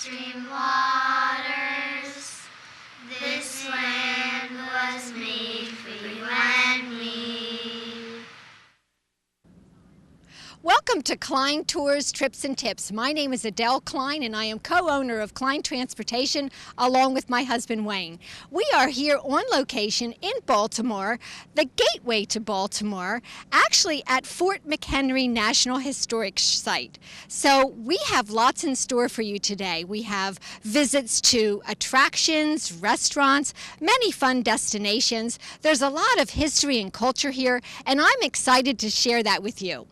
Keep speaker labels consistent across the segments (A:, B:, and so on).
A: stream waters. This land was made for you and me.
B: Welcome to Klein Tours, Trips and Tips. My name is Adele Klein and I am co-owner of Klein Transportation along with my husband Wayne. We are here on location in Baltimore, the gateway to Baltimore, actually at Fort McHenry National Historic Site. So we have lots in store for you today. We have visits to attractions, restaurants, many fun destinations. There's a lot of history and culture here and I'm excited to share that with you.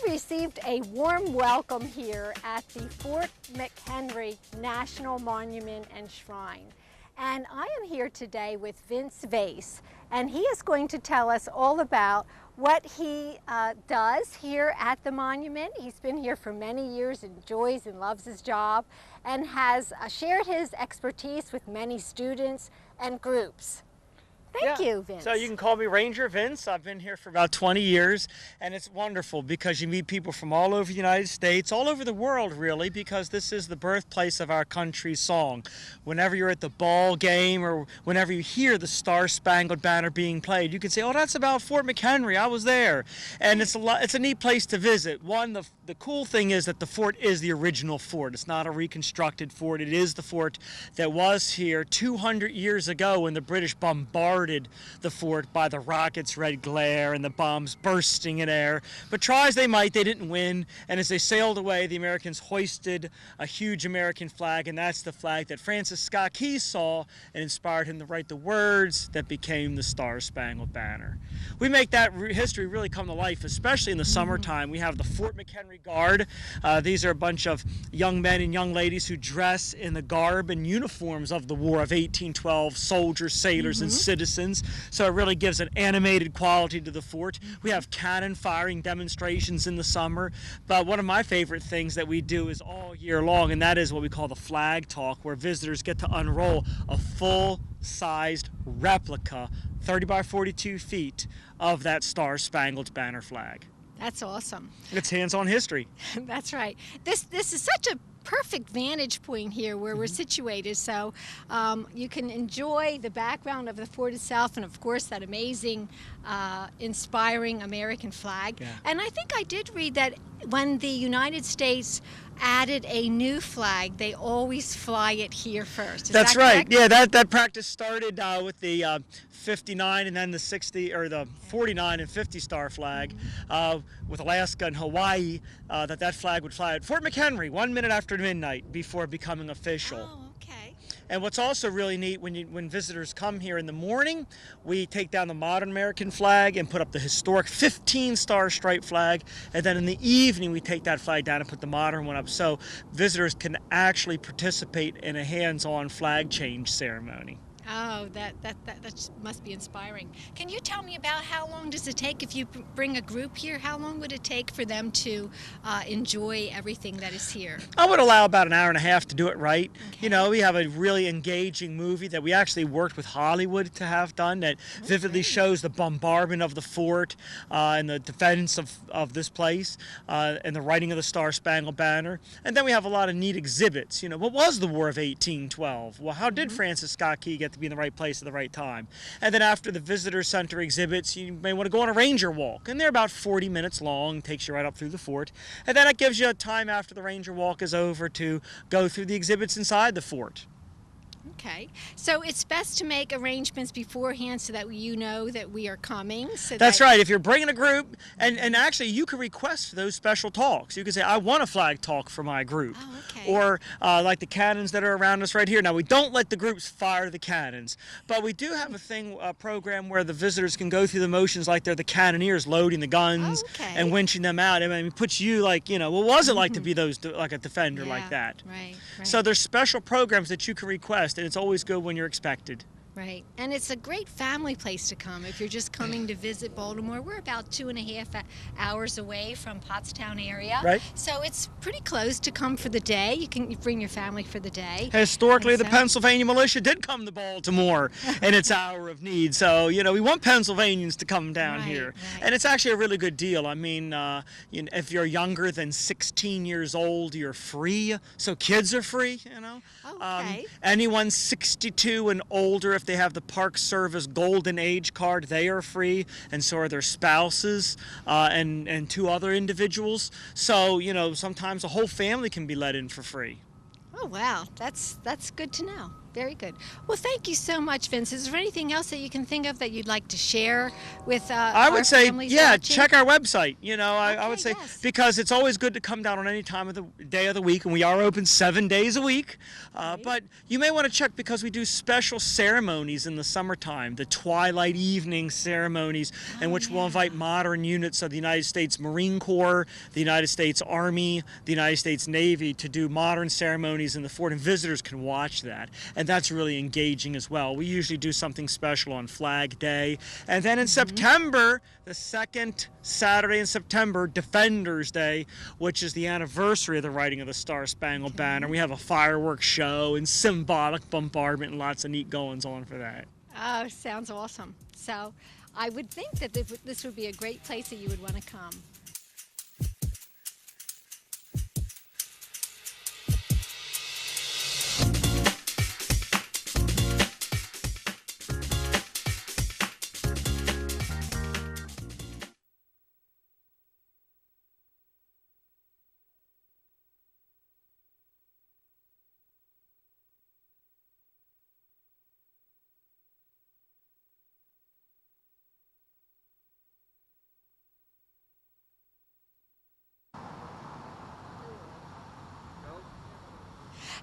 B: Received a warm welcome here at the Fort McHenry National Monument and Shrine. And I am here today with Vince Vase, and he is going to tell us all about what he does here at the monument. He's been here for many years, enjoys and loves his job, and has shared his expertise with many students and groups. Thank you, Vince.
C: So you can call me Ranger Vince. I've been here for about 20 years, and it's wonderful because you meet people from all over the United States, all over the world, really, because this is the birthplace of our country's song. Whenever you're at the ball game or whenever you hear the Star-Spangled Banner being played, you can say, oh, that's about Fort McHenry. I was there. And it's a neat place to visit. One, the cool thing is that the fort is the original fort. It's not a reconstructed fort. It is the fort that was here 200 years ago when the British bombarded the fort by the rockets' red glare and the bombs bursting in air. But try as they might, they didn't win. And as they sailed away, the Americans hoisted a huge American flag, and that's the flag that Francis Scott Key saw and inspired him to write the words that became the Star-Spangled Banner. We make that history really come to life, especially in the summertime. We have the Fort McHenry Guard. These are a bunch of young men and young ladies who dress in the garb and uniforms of the War of 1812, soldiers, sailors, and citizens. So it really gives an animated quality to the fort. We have cannon firing demonstrations in the summer, but one of my favorite things that we do is all year long, and that is what we call the flag talk, where visitors get to unroll a full-sized replica, 30 by 42 feet, of that Star-Spangled Banner flag.
B: That's awesome.
C: It's hands-on history.
B: That's right. This is such a perfect vantage point here where we're situated, so you can enjoy the background of the fort itself and of course that amazing inspiring American flag. And I think I did read that when the United States added a new flag, they always fly it here first. Is
C: That's
B: that
C: right.
B: correct?
C: Yeah, that practice started with the 59 and then the 60 or the 49 and 50 star flag with Alaska and Hawaii. That flag would fly at Fort McHenry 1 minute after midnight before becoming official.
B: Oh, okay.
C: And what's also really neat, when visitors come here in the morning, we take down the modern American flag and put up the historic 15-star stripe flag, and then in the evening we take that flag down and put the modern one up, so visitors can actually participate in a hands-on flag change ceremony.
B: Oh, that must be inspiring. Can you tell me about how long does it take if you bring a group here? How long would it take for them to enjoy everything that is here?
C: I would allow about an hour and a half to do it right.
B: Okay.
C: You know, we have a really engaging movie that we actually worked with Hollywood to have done that vividly shows the bombardment of the fort and the defense of this place and the writing of the Star-Spangled Banner. And then we have a lot of neat exhibits. You know, what was the War of 1812? Well, how did Francis Scott Key get to be in the right place at the right time? And then after the visitor center exhibits, you may want to go on a ranger walk, and they're about 40 minutes long, takes you right up through the fort, and then it gives you time after the ranger walk is over to go through the exhibits inside the fort.
B: Okay, so it's best to make arrangements beforehand so that you know that we are coming.
C: That's right. If you're bringing a group, and actually you can request those special talks. You can say, I want a flag talk for my group.
B: Oh, okay.
C: Or like the cannons that are around us right here. Now, we don't let the groups fire the cannons, but we do have a program where the visitors can go through the motions like they're the cannoneers loading the guns and winching them out. I mean, it puts you like, you know, what was it like to be like a defender like that?
B: Right.
C: So there's special programs that you can request, and it's always good when you're expected.
B: Right, and it's a great family place to come if you're just coming to visit Baltimore. We're about 2.5 hours away from Pottstown area,
C: right?
B: So it's pretty close to come for the day. You can bring your family for the day.
C: Historically, the Pennsylvania militia did come to Baltimore in its hour of need. So, you know, we want Pennsylvanians to come down here.
B: Right.
C: And it's actually a really good deal. I mean, you know, if you're younger than 16 years old, you're free. So kids are free, you know.
B: Okay.
C: Anyone 62 and older, if they have the Park Service Golden Age card, they are free, and so are their spouses and 2 other individuals. So, you know, sometimes a whole family can be let in for free.
B: Oh, wow. That's good to know. Very good. Well, thank you so much, Vince. Is there anything else that you can think of that you'd like to share with
C: I would say, yeah,
B: watching?
C: check our website. You know, I
B: Okay,
C: would say,
B: yes.
C: because it's always good to come down on any time of the day of the week, and we are open 7 days a week. But you may want to check because we do special ceremonies in the summertime, the twilight evening ceremonies, in which we'll invite modern units of the United States Marine Corps, the United States Army, the United States Navy to do modern ceremonies in the fort, and visitors can watch that. And that's really engaging as well. We usually do something special on Flag Day. And then in September, the second Saturday in September, Defenders Day, which is the anniversary of the writing of the Star-Spangled Banner. We have a fireworks show and symbolic bombardment and lots of neat goings on for that.
B: Oh, sounds awesome. So I would think that this would be a great place that you would want to come.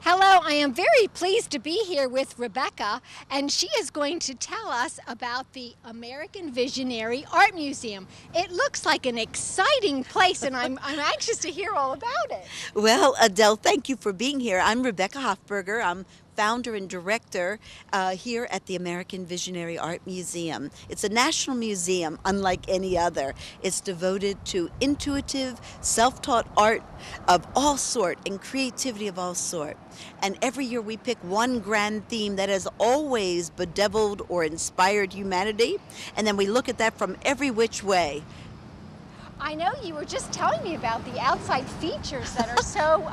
B: Hello, I am very pleased to be here with Rebecca, and she is going to tell us about the American Visionary Art Museum. It looks like an exciting place, and I'm anxious to hear all about it.
D: Well, Adele, thank you for being here. I'm Rebecca Hofberger. I'm founder and director here at the American Visionary Art Museum. It's a national museum unlike any other. It's devoted to intuitive, self-taught art of all sort and creativity of all sort. And every year we pick one grand theme that has always bedeviled or inspired humanity, and then we look at that from every which way.
B: I know you were just telling me about the outside features that are so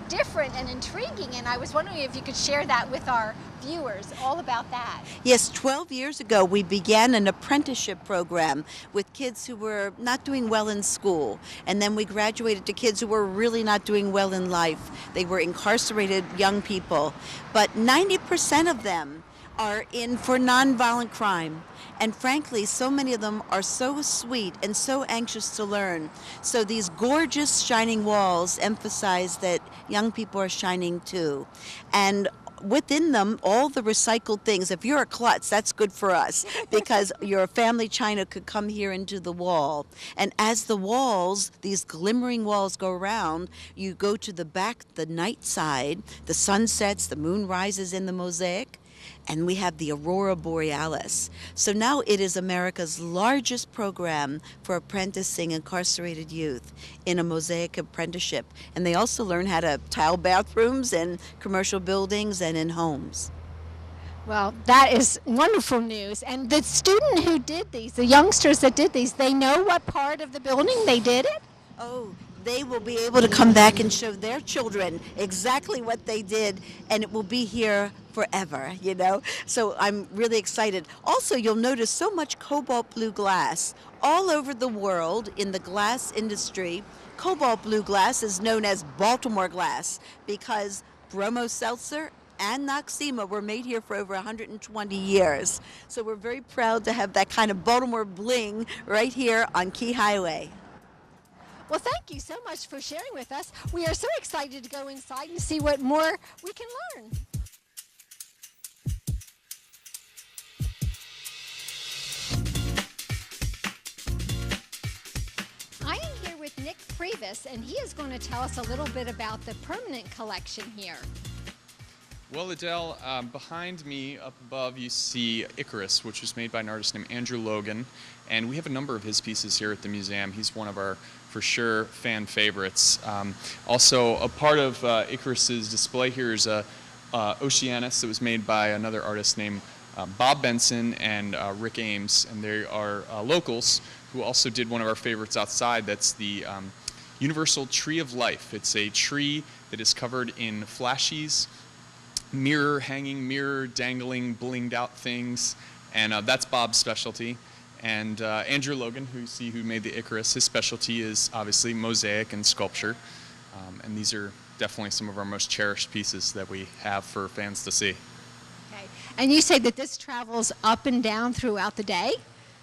B: different and intriguing, and I was wondering if you could share that with our viewers, all about that.
D: Yes, 12 years ago we began an apprenticeship program with kids who were not doing well in school, and then we graduated to kids who were really not doing well in life. They were incarcerated young people, but 90% of them are in for nonviolent crime. And frankly, so many of them are so sweet and so anxious to learn. So these gorgeous shining walls emphasize that young people are shining too. And within them all the recycled things. If you're a klutz, that's good for us because your family china could come here into the wall. And as the walls, these glimmering walls go around, you go to the back, the night side, the sun sets, the moon rises in the mosaic, and we have the Aurora Borealis. So now it is America's largest program for apprenticing incarcerated youth in a mosaic apprenticeship. And they also learn how to tile bathrooms in commercial buildings and in homes.
B: Well, that is wonderful news. And the student who did these, the youngsters that did these, they know what part of the building they did it?
D: Oh, they will be able to come back and show their children exactly what they did, and it will be here forever, you know? So I'm really excited. Also, you'll notice so much cobalt blue glass all over the world in the glass industry. Cobalt blue glass is known as Baltimore glass because Bromo Seltzer and Noxema were made here for over 120 years. So we're very proud to have that kind of Baltimore bling right here on Key Highway.
B: Well, thank you so much for sharing with us. We are so excited to go inside and see what more we can learn. I am here with Nick Previs, and he is going to tell us a little bit about the permanent collection here.
E: Well, Adele, behind me up above you see Icarus, which was made by an artist named Andrew Logan, and we have a number of his pieces here at the museum. He's one of our, for sure, fan favorites. Also, a part of Icarus's display here is a Oceanus that was made by another artist named Bob Benson and Rick Ames, and they are locals who also did one of our favorites outside. That's the Universal Tree of Life. It's a tree that is covered in flashes, mirror hanging, mirror dangling, blinged out things, and that's Bob's specialty. And Andrew Logan, who you see who made the Icarus, his specialty is obviously mosaic and sculpture, and these are definitely some of our most cherished pieces that we have for fans to see.
B: Okay. And you say that this travels up and down throughout the day?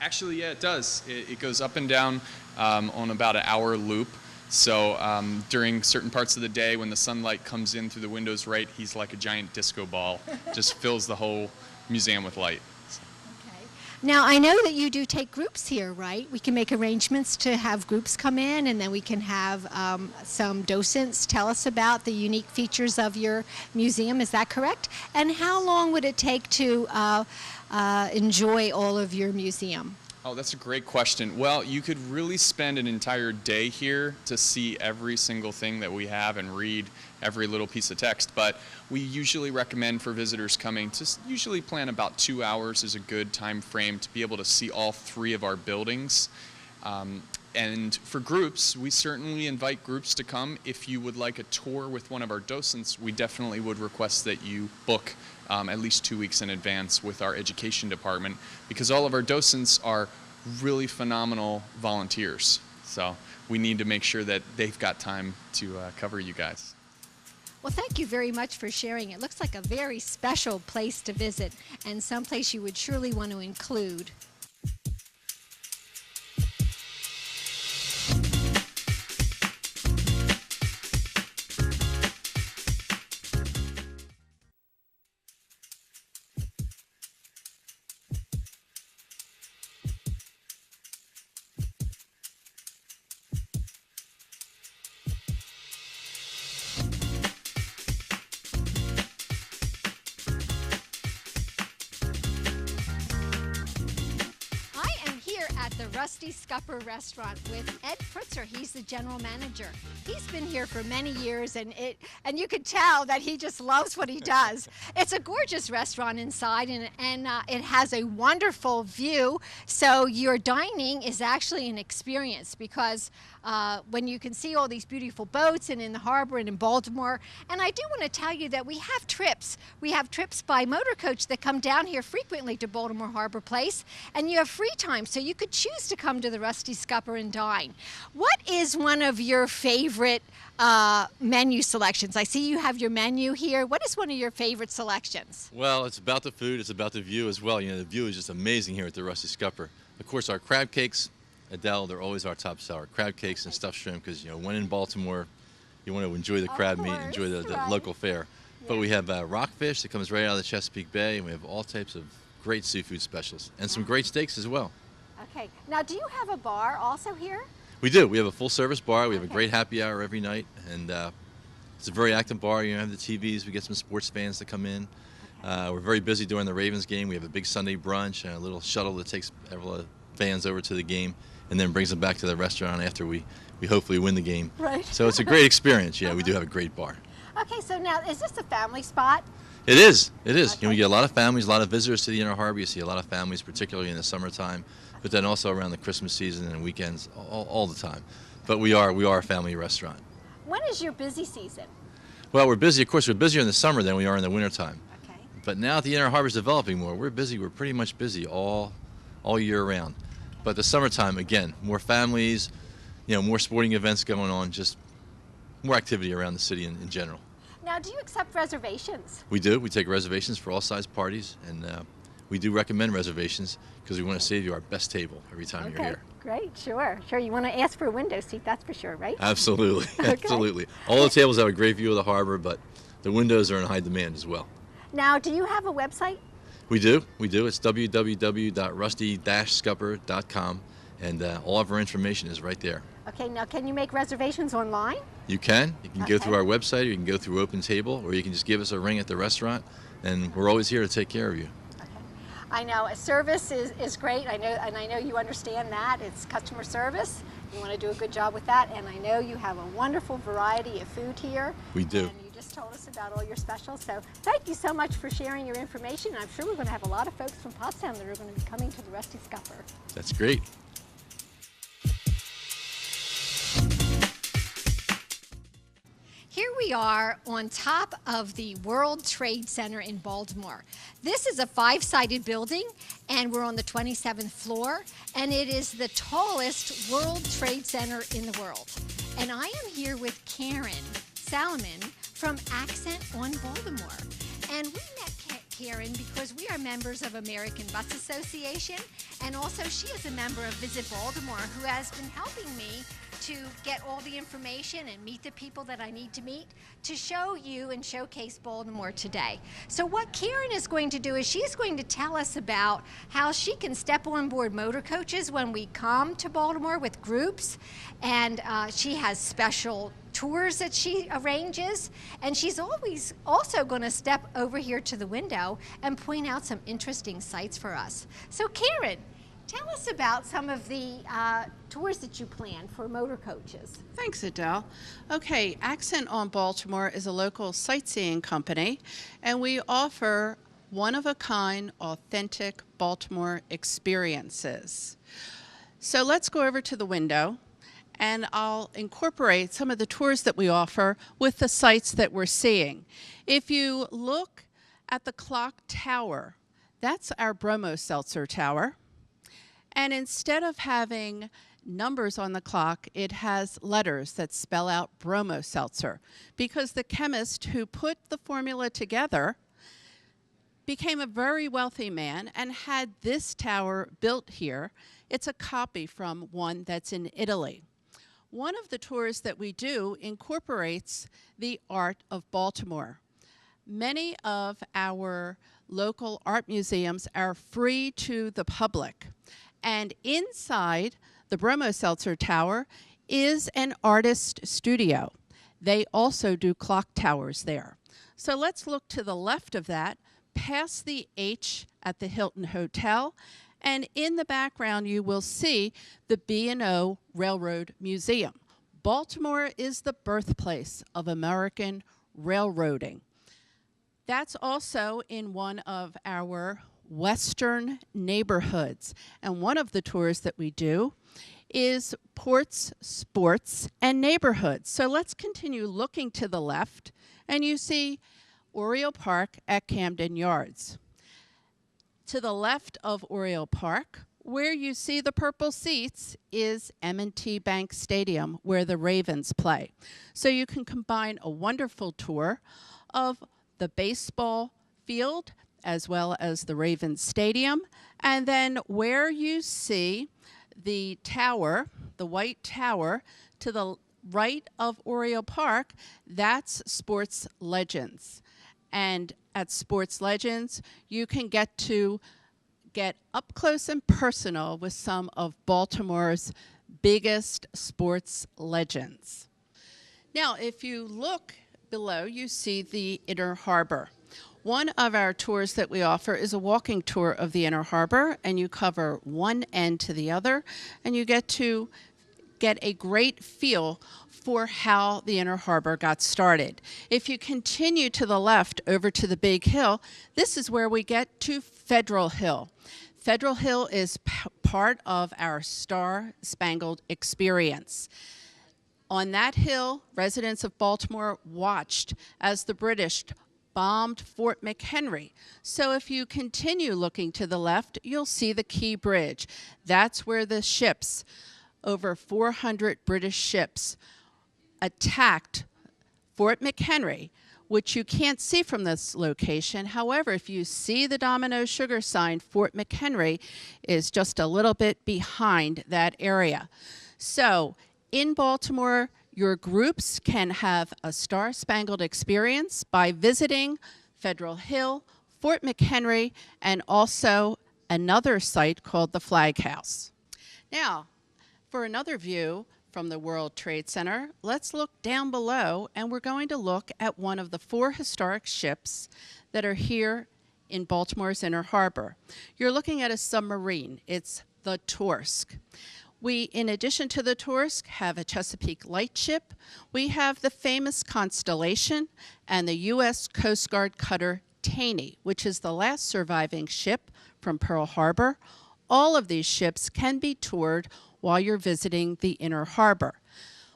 E: Actually, yeah, it does. It goes up and down on about an hour loop. So during certain parts of the day when the sunlight comes in through the windows right, he's like a giant disco ball, just fills the whole museum with light.
B: Okay. Now, I know that you do take groups here, right? We can make arrangements to have groups come in, and then we can have some docents tell us about the unique features of your museum. Is that correct? And how long would it take to enjoy all of your museum?
E: Oh, that's a great question. Well, you could really spend an entire day here to see every single thing that we have and read every little piece of text, but we usually recommend for visitors coming to usually plan about 2 hours is a good time frame to be able to see all 3 of our buildings. And for groups, we certainly invite groups to come. If you would like a tour with one of our docents, we definitely would request that you book at least 2 weeks in advance with our education department, because all of our docents are really phenomenal volunteers. So we need to make sure that they've got time to cover you guys.
B: Well, thank you very much for sharing. It looks like a very special place to visit and someplace you would surely want to include. The Rusty Scupper Restaurant with Ed Pritzer. He's the general manager. He's been here for many years, and you can tell that he just loves what he does. It's a gorgeous restaurant inside, and it has a wonderful view. So your dining is actually an experience, because when you can see all these beautiful boats and in the harbor and in Baltimore. And I do want to tell you that we have trips. We have trips by motor coach that come down here frequently to Baltimore Harbor Place, and you have free time, so you could choose to come to the Rusty Scupper and dine. What is one of your favorite menu selections? I see you have your menu here. What is one of your favorite selections?
F: Well, it's about the food, it's about the view as well. You know, the view is just amazing here at the Rusty Scupper. Of course, our crab cakes, Adele, they're always our top seller. Crab cakes and stuffed shrimp, because, you know, when in Baltimore, you want to enjoy the crab meat, enjoy the
B: right.
F: local fare. But we have rockfish that comes right out of the Chesapeake Bay, and we have all types of great seafood specials and some great steaks as well.
B: Okay. Now, do you have a bar also here?
F: We do. We have a full-service bar. We have a
B: Okay.
F: great happy hour every night, and it's a very active bar. You have the TVs. We get some sports fans to come in. We're very busy during the Ravens game. We have a big Sunday brunch and a little shuttle that takes all the fans over to the game and then brings them back to the restaurant after we hopefully win the game.
B: Right.
F: So it's a great experience. Yeah, we do have a great bar.
B: Okay, so now, is this a family spot?
F: It is. It is.
B: Okay.
F: We get a lot of families, a lot of visitors to the Inner Harbor. You see a lot of families, particularly in the summertime, but then also around the Christmas season and weekends, all the time. But we are a family restaurant.
B: When is your busy season?
F: Well, we're busy. Of course, we're busier in the summer than we are in the wintertime.
B: Okay.
F: But now that the Inner Harbor is developing more, we're busy. We're pretty much busy all year round. But the summertime, again, more families, more sporting events going on, just more activity around the city in general.
B: Now, do you accept reservations?
F: We do. We take reservations for all size parties, and we do recommend reservations because we want to save you our best table every time you're here.
B: Great, sure. You want to ask for a window seat, that's for sure, right?
F: Absolutely,
B: Okay.
F: absolutely. All the tables have a great view of the harbor, but the windows are in high demand as well.
B: Now, do you have a website?
F: We do. It's www.rusty-scupper.com, and all of our information is right there.
B: Okay, now can you make reservations online?
F: You can. You can go through
B: Okay.
F: our website, you can go through Open Table, or you can just give us a ring at the restaurant, and we're always here to take care of you.
B: Okay. I know service is great. I know you understand that. It's customer service. You want to do a good job with that, and I know you have a wonderful variety of food here.
F: We do.
B: And you just told us about all your specials. So thank you so much for sharing your information. I'm sure we're going to have a lot of folks from Pottstown that are going to be coming to the Rusty Scupper.
F: That's great.
B: Here we are on top of the World Trade Center in Baltimore. This is a 5-sided building, and we're on the 27th floor, and it is the tallest World Trade Center in the world. And I am here with Karen Salomon from Accent on Baltimore. And we met Karen because we are members of American Bus Association, and also she is a member of Visit Baltimore, who has been helping me to get all the information and meet the people that I need to meet to show you and showcase Baltimore today. So what Karen is going to do is she's going to tell us about how she can step on board motor coaches when we come to Baltimore with groups, and she has special tours that she arranges, and she's always also going to step over here to the window and point out some interesting sights for us. So Karen, tell us about some of the tours that you plan for motor coaches.
G: Thanks, Adele. Okay, Accent on Baltimore is a local sightseeing company, and we offer one-of-a-kind, authentic Baltimore experiences. So let's go over to the window, and I'll incorporate some of the tours that we offer with the sights that we're seeing. If you look at the clock tower, that's our Bromo Seltzer Tower. And instead of having numbers on the clock, it has letters that spell out Bromo Seltzer, because the chemist who put the formula together became a very wealthy man and had this tower built here. It's a copy from one that's in Italy. One of the tours that we do incorporates the art of Baltimore. Many of our local art museums are free to the public. And inside the Bromo Seltzer Tower is an artist studio. They also do clock towers there. So let's look to the left of that, past the H at the Hilton Hotel, and in the background you will see the B&O Railroad Museum. Baltimore is the birthplace of American railroading. That's also in one of our western neighborhoods. And one of the tours that we do is ports, sports, and neighborhoods. So let's continue looking to the left, and you see Oriole Park at Camden Yards. To the left of Oriole Park, where you see the purple seats, is M&T Bank Stadium, where the Ravens play. So you can combine a wonderful tour of the baseball field as well as the Ravens Stadium, and then where you see the tower, the white tower, to the right of Oriole Park, that's Sports Legends. And at Sports Legends, you can get up close and personal with some of Baltimore's biggest sports legends. Now, if you look below, you see the Inner Harbor. One of our tours that we offer is a walking tour of the Inner Harbor, and you cover one end to the other, and you get to get a great feel for how the Inner Harbor got started. If you continue to the left over to the Big Hill, this is where we get to Federal Hill. Federal Hill is part of our Star-Spangled Experience. On that hill, residents of Baltimore watched as the British bombed Fort McHenry. So if you continue looking to the left, you'll see the Key Bridge. That's where the ships, over 400 British ships, attacked Fort McHenry, which you can't see from this location. However, if you see the Domino Sugar sign, Fort McHenry is just a little bit behind that area. So in Baltimore, your groups can have a Star-Spangled Experience by visiting Federal Hill, Fort McHenry, and also another site called the Flag House. Now, for another view from the World Trade Center, let's look down below, and we're going to look at one of the 4 historic ships that are here in Baltimore's Inner Harbor. You're looking at a submarine. It's the Torsk. We, in addition to the Torsk, have a Chesapeake lightship. We have the famous Constellation and the U.S. Coast Guard cutter Taney, which is the last surviving ship from Pearl Harbor. All of these ships can be toured while you're visiting the Inner Harbor.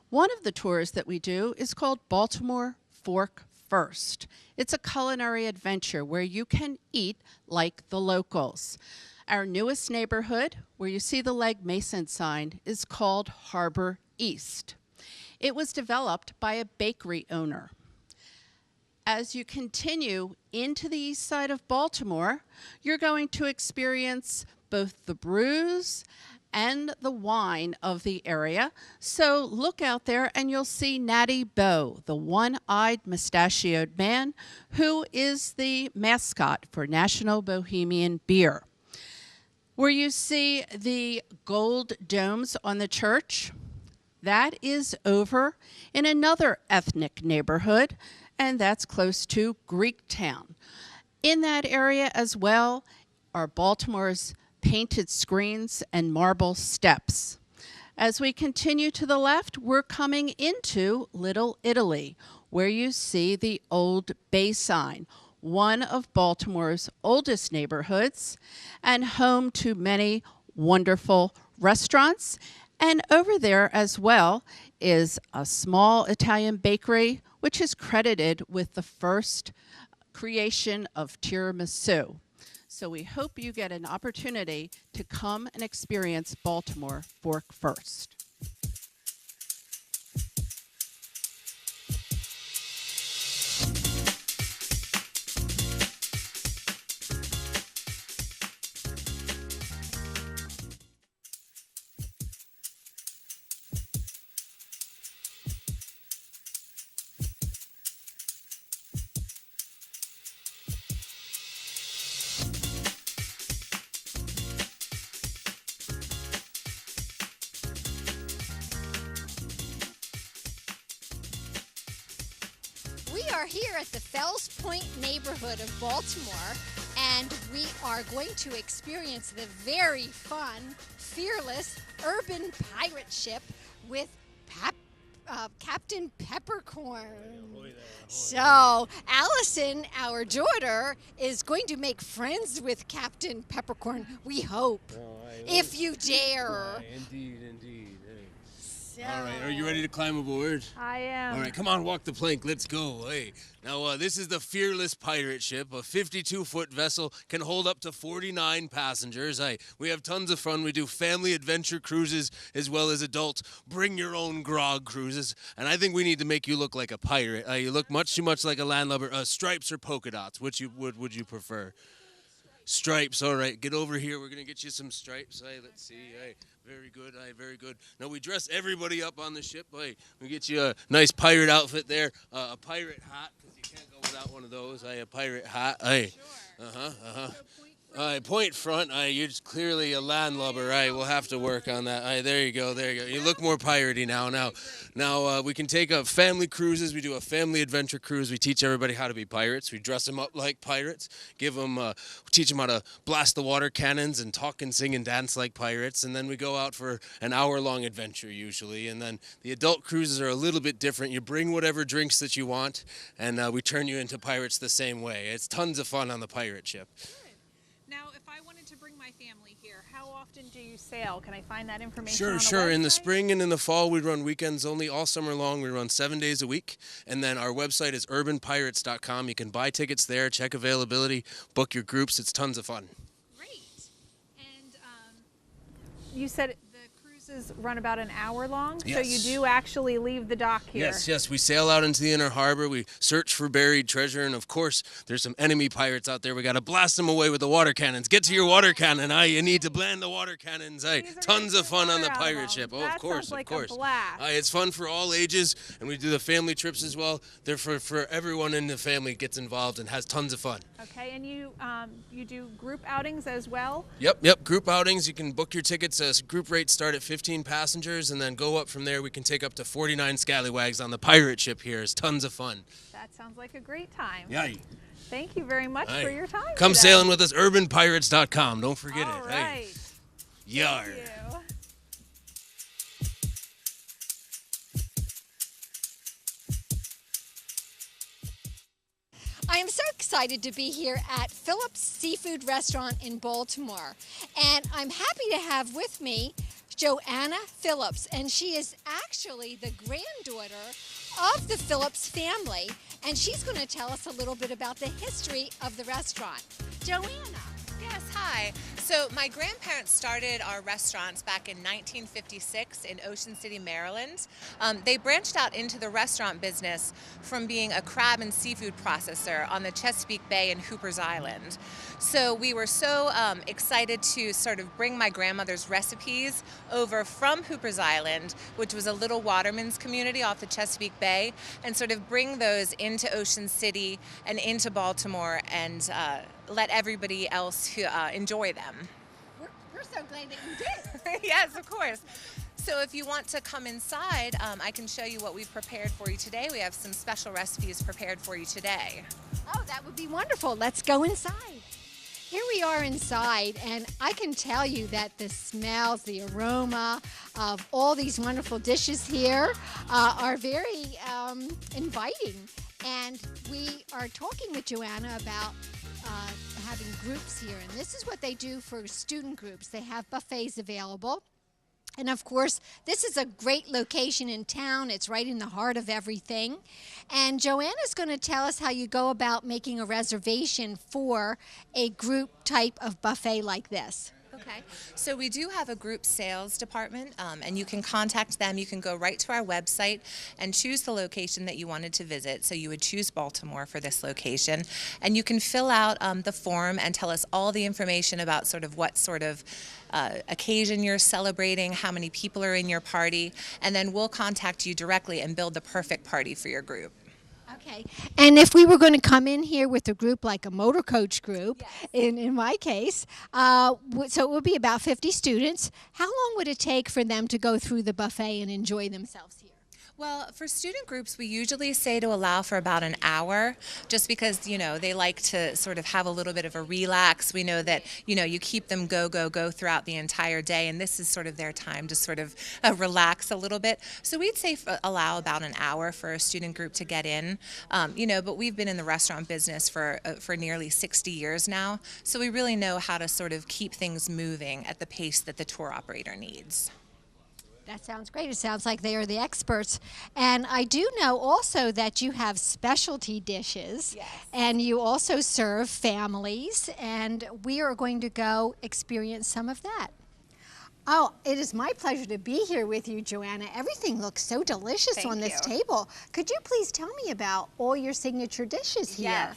G: One of the tours that we do is called Baltimore Fork First. It's a culinary adventure where you can eat like the locals. Our newest neighborhood, where you see the Legg Mason sign, is called Harbor East. It was developed by a bakery owner. As you continue into the east side of Baltimore, you're going to experience both the brews and the wine of the area. So look out there and you'll see Natty Bo, the one-eyed mustachioed man who is the mascot for National Bohemian Beer. Where you see the gold domes on the church, that is over in another ethnic neighborhood, and that's close to Greektown. In that area as well are Baltimore's painted screens and marble steps. As we continue to the left, we're coming into Little Italy, where you see the Old Bay sign, one of Baltimore's oldest neighborhoods and home to many wonderful restaurants. And over there as well is a small Italian bakery, which is credited with the first creation of tiramisu. So we hope you get an opportunity to come and experience Baltimore Fork First.
B: We are here at the Fells Point neighborhood of Baltimore, and we are going to experience the very fun, fearless urban pirate ship with Captain Peppercorn. So Allison, our daughter, is going to make friends with Captain Peppercorn, we hope, if you dare.
H: Indeed, indeed.
B: So,
H: All right, are you ready to climb aboard?
I: I am.
H: All right, come on, walk the plank. Let's go. Hey, now this is the Fearless Pirate Ship. A 52-foot vessel can hold up to 49 passengers. Hey, we have tons of fun. We do family adventure cruises as well as adult bring your own grog cruises. And I think we need to make you look like a pirate. You look much too much like a landlubber. Stripes or polka dots? Which would you prefer? Stripes. All right, get over here. We're gonna get you some stripes. Hey, let's see. Hey. Very good, very good. Now we dress everybody up on the ship. Hey, we get you a nice pirate outfit there, a pirate hat, because you can't go without out one of those. A pirate hat. Aye. Point front. You're just clearly a landlubber. We'll have to work on that. There you go. There you go. You look more piratey now. Now we can take up family cruises. We do a family adventure cruise. We teach everybody how to be pirates. We dress them up like pirates. Teach them how to blast the water cannons and talk and sing and dance like pirates. And then we go out for an hour-long adventure usually. And then the adult cruises are a little bit different. You bring whatever drinks that you want, and we turn you into pirates the same way. It's tons of fun on the pirate ship.
I: Now, if I wanted to bring my family here, how often do you sail? Can I find that information on the
H: Sure.
I: website?
H: In the spring and in the fall, we run weekends only all summer long. We run 7 days a week. And then our website is urbanpirates.com. You can buy tickets there, check availability, book your groups. It's tons of fun.
I: Great. And you said the cruises run about an hour long?
H: Yes.
I: So you do actually leave the dock here?
H: Yes. We sail out into the inner harbor. We search for buried treasure. And, of course, there's some enemy pirates out there. We got to blast them away with the water cannons. Get to your water cannon. You need to blend the water cannons. Tons of fun on the pirate ship. Oh, of course.
I: A blast.
H: It's fun for all ages. And we do the family trips as well. They're for everyone in the family gets involved and has tons of fun.
I: Okay. And you do group outings as well?
H: Yep. Group outings. You can book your tickets. Group rates start at 15 passengers and then go up from there. We can take up to 49 scallywags on the pirate ship here. It's tons of fun.
I: That sounds like a great time.
H: Yeah.
I: Thank you very much for your time.
H: Come
I: today.
H: sailing with us, urbanpirates.com. Don't forget
I: All
H: it.
I: right.
H: Yar.
I: Thank you.
B: I am so excited to be here at Phillips Seafood Restaurant in Baltimore. And I'm happy to have with me Joanna Phillips, and she is actually the granddaughter of the Phillips family, and she's going to tell us a little bit about the history of the restaurant. Joanna.
J: Yes, hi. So my grandparents started our restaurants back in 1956 in Ocean City, Maryland. They branched out into the restaurant business from being a crab and seafood processor on the Chesapeake Bay and Hooper's Island. So we were so excited to sort of bring my grandmother's recipes over from Hooper's Island, which was a little waterman's community off the Chesapeake Bay, and sort of bring those into Ocean City and into Baltimore and let everybody else who enjoy them.
B: We're so glad that you did.
J: Yes, of course. So if you want to come inside, I can show you what we've prepared for you today. We have some special recipes prepared for you today.
B: Oh, that would be wonderful. Let's go inside. Here we are inside, and I can tell you that the smells, the aroma of all these wonderful dishes here are very inviting. And we are talking with Joanna about having groups here, and this is what they do for student groups. They have buffets available. And of course, this is a great location in town. It's right in the heart of everything. And Joanna's going to tell us how you go about making a reservation for a group type of buffet like this.
J: Okay, so we do have a group sales department, and you can contact them. You can go right to our website and choose the location that you wanted to visit. So you would choose Baltimore for this location, and you can fill out the form and tell us all the information about sort of what sort of occasion you're celebrating, how many people are in your party, and then we'll contact you directly and build the perfect party for your group.
B: Okay, and if we were going to come in here with a group like a motor coach group,
J: yes.
B: in my case, so it would be about 50 students, how long would it take for them to go through the buffet and enjoy themselves here?
J: Well, for student groups, we usually say to allow for about an hour, just because, you know, they like to sort of have a little bit of a relax. We know that, you know, you keep them go throughout the entire day, and this is sort of their time to sort of relax a little bit. So we'd say allow about an hour for a student group to get in, you know, but we've been in the restaurant business for nearly 60 years now, so we really know how to sort of keep things moving at the pace that the tour operator needs.
B: That sounds great. It sounds like they are the experts. And I do know also that you have specialty dishes.
J: Yes.
B: And you also serve families. And we are going to go experience some of that. Oh, it is my pleasure to be here with you, Joanna. Everything looks so delicious
J: Thank
B: on this
J: you.
B: table. Could you please tell me about all your signature dishes here?
J: Yes.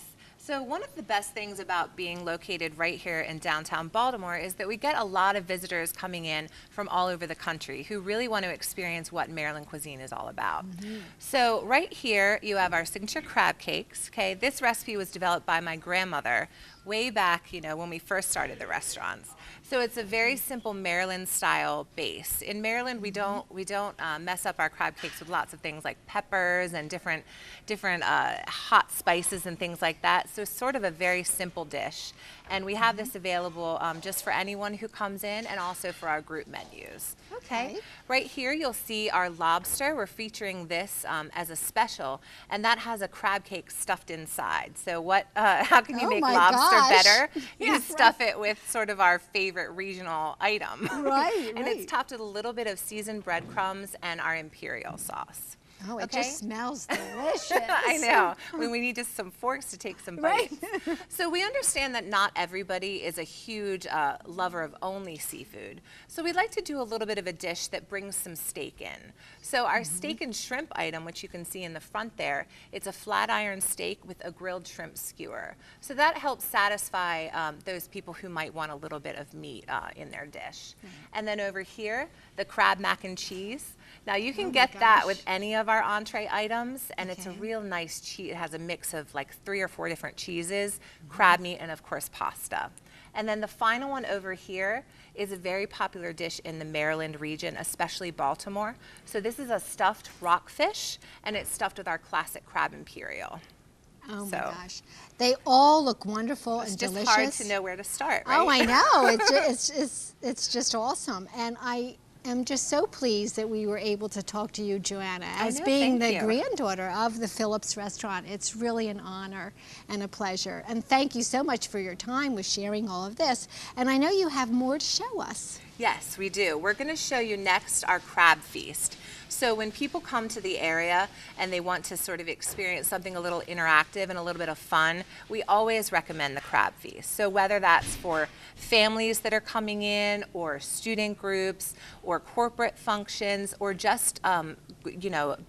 J: So one of the best things about being located right here in downtown Baltimore is that we get a lot of visitors coming in from all over the country who really want to experience what Maryland cuisine is all about. So right here you have our signature crab cakes. Okay, this recipe was developed by my grandmother way back, when we first started the restaurants. So it's a very simple Maryland style base. In Maryland, we don't mess up our crab cakes with lots of things like peppers and different hot spices and things like that. So it's sort of a very simple dish. And we have this available just for anyone who comes in and also for our group menus.
B: Okay.
J: Right here you'll see our lobster. We're featuring this as a special, and that has a crab cake stuffed inside. So how can you make lobster better? You stuff it with sort of our favorite regional item.
B: Right,
J: And it's topped with a little bit of seasoned breadcrumbs and our imperial sauce.
B: Oh, it just smells delicious.
J: I know. We need just some forks to take some bites. So we understand that not everybody is a huge lover of only seafood. So we'd like to do a little bit of a dish that brings some steak in. So our steak and shrimp item, which you can see in the front there, it's a flat iron steak with a grilled shrimp skewer. So that helps satisfy those people who might want a little bit of meat in their dish. And then over here, the crab mac and cheese. Now you can get that with any of our entree items, and it's a real nice cheese. It has a mix of like 3 or 4 different cheeses, crab meat, and of course pasta. And then the final one over here is a very popular dish in the Maryland region, especially Baltimore. So this is a stuffed rockfish, and it's stuffed with our classic crab imperial.
B: Oh my gosh. They all look wonderful and delicious.
J: It's just hard to know where to start, right?
B: Oh, I know. It's just awesome. And I am just so pleased that we were able to talk to you, Joanna, as being the granddaughter of the Phillips restaurant. It's really an honor and a pleasure. And thank you so much for your time with sharing all of this. And I know you have more to show us.
J: Yes, we do. We're going to show you next our crab feast. So when people come to the area and they want to sort of experience something a little interactive and a little bit of fun, we always recommend the crab feast. So whether that's for families that are coming in, or student groups, or corporate functions, or just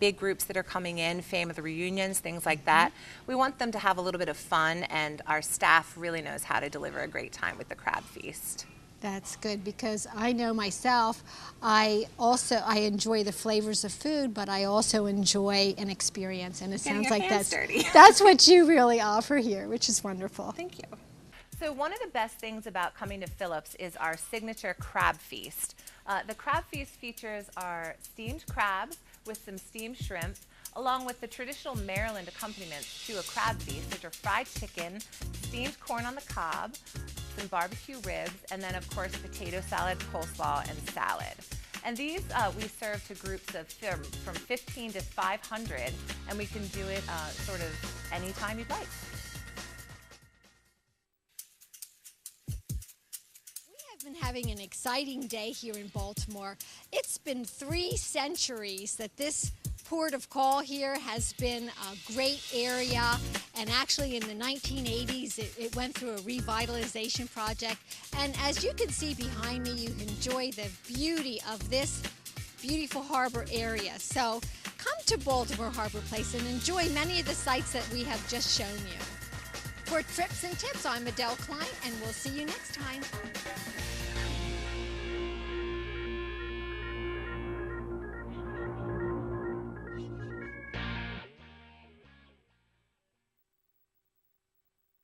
J: big groups that are coming in, family reunions, things like that, we want them to have a little bit of fun, and our staff really knows how to deliver a great time with the crab feast.
B: That's good, because I know myself, I enjoy the flavors of food, but I also enjoy an experience, and it sounds like that's what you really offer here, which is wonderful.
J: Thank you. So one of the best things about coming to Phillips is our signature crab feast. The crab feast features our steamed crabs with some steamed shrimp, along with the traditional Maryland accompaniments to a crab feast, which are fried chicken, steamed corn on the cob, some barbecue ribs, and then of course potato salad, coleslaw, and salad. And these we serve to groups of from 15 to 500, and we can do it sort of anytime you'd like.
B: Been having an exciting day here in Baltimore. It's been 3 centuries that this port of call here has been a great area, and actually in the 1980s it went through a revitalization project, and as you can see behind me, you enjoy the beauty of this beautiful harbor area. So come to Baltimore Harbor Place and enjoy many of the sights that we have just shown you. For Trips and Tips, I'm Adele Klein, and we'll see you next time.